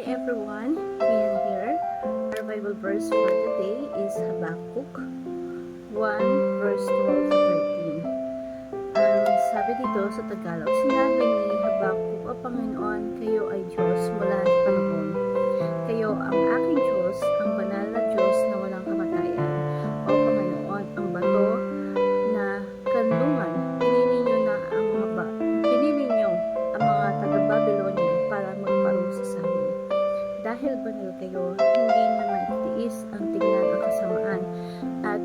everyone, Ian here. Our Bible verse for today is Habakkuk 1 verse 12 to 13. Ang sabi dito sa Tagalog, sinabi ni Habakkuk, "O Panginoon, kayo ay Diyos mula sa panahon. Kayo ang aking Diyos, ang banal na Diyos na walang kamatayan. O Panginoon, ang bato na kanlungan, pinili niyo ang mga taga-Babylonia para magparusa sa amin. Dahil banal kayo, hindi niyo maitiis ang tingnan ang kasamaan at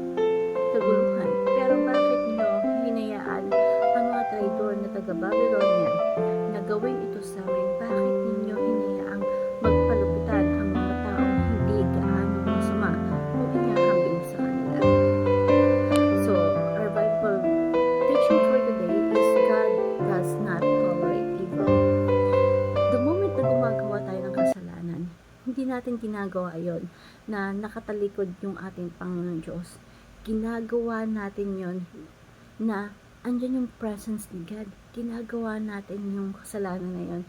kaguluhan. Pero bakit niyo hinayaan ang mga traidor na taga-Babylonia na gawin ito sa amin? Bakit ninyo hinayaang magpalupitan ang mga taong hindi gaano masama kung ihahambing sa kanila?" So, our Bible teaching for today is God does not tolerate evil. The moment na gumagawa tayo ng kasalanan, hindi natin ginagawa yon na nakatalikod yung ating Panginoon Diyos. Ginagawa natin yon na andyan yung presence ni God. Ginagawa natin yung kasalanan na yon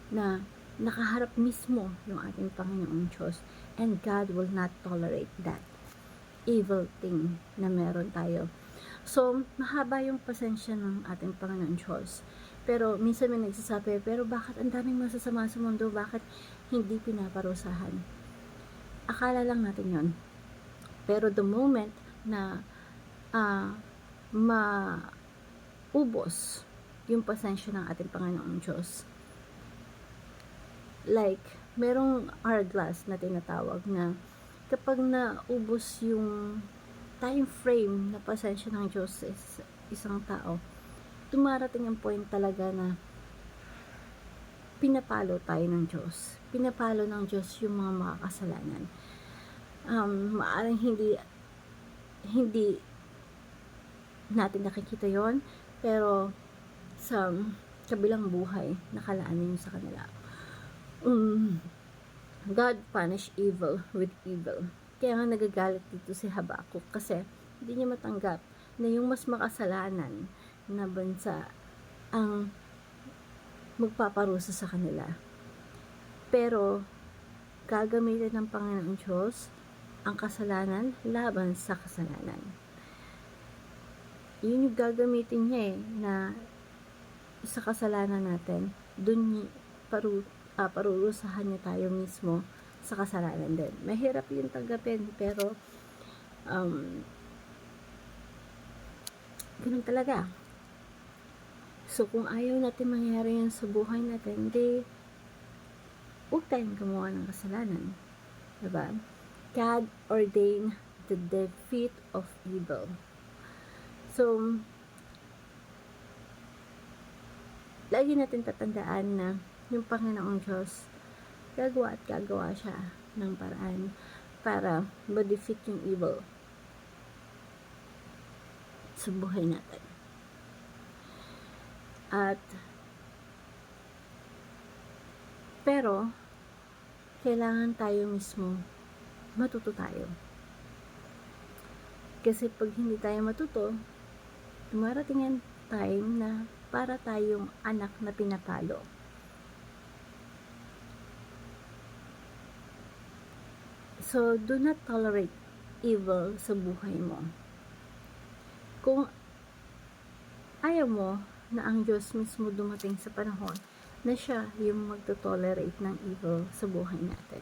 na nakaharap mismo yung ating Panginoon Diyos. And God will not tolerate that evil thing na meron tayo. So, mahaba yung pasensya ng ating Panginoon Diyos. Pero, minsan may nagsasabi, pero bakit ang daming masasama sa mundo? Bakit hindi pinaparusahan? Akala lang natin yon. Pero the moment na maubos yung pasensya ng ating Panginoon Diyos, like, merong hourglass na tinatawag na kapag naubos yung time frame na pasensya ng Diyos sa isang tao, dumarating ang point talaga na pinapalo tayo ng Diyos. Pinapalo ng Diyos yung mga makakasalanan. Maaaring hindi natin nakikita yon, pero sa kabilang buhay, nakalaan yun sa kanila. God punish evil with evil. Kaya nga nagagalit dito si Habakkuk kasi hindi niya matanggap na yung mas makasalanan na bansa ang magpaparusa sa kanila. Pero gagamitin ng Panginoon Diyos ang kasalanan laban sa kasalanan. Yun yung gagamitin niya na sa kasalanan natin, dun parurusahan niya tayo mismo sa kasalanan din. Mahirap yung tanggapin, pero ganun talaga. So, kung ayaw natin mangyari yan sa buhay natin, huwag tayong gumawa ng kasalanan. Diba? God ordained the defeat of evil. So, lagi natin tatandaan na yung Panginoong Diyos, gagawa at gagawa siya ng paraan para ma-defeat yung evil sa buhay natin. Pero kailangan tayo mismo matuto tayo. Kasi pag hindi tayo matuto, dumarating ang time na para tayong anak na pinapalo. So, do not tolerate evil sa buhay mo. Kung ayaw mo na ang Diyos mismo dumating sa panahon na siya yung magto-tolerate ng evil sa buhay natin.